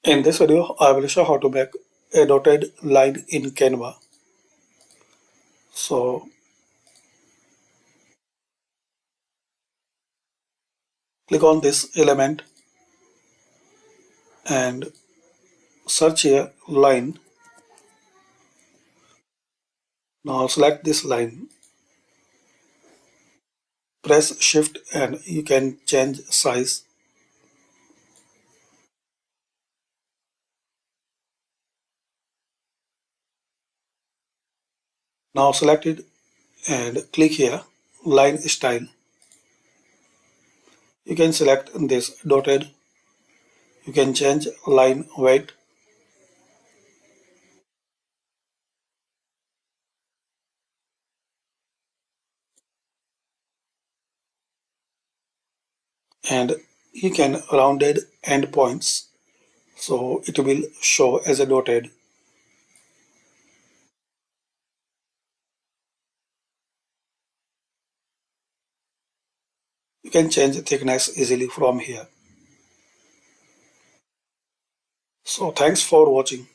In this video, I will show how to make a dotted line in Canva. So click on this element and search here line. Now select this line, press shift and you can change size. Now select it and click here line style. You can select this dotted. You can change line weight and you can rounded endpoints so it will show as a dotted. You can change thickness easily from here. So thanks for watching.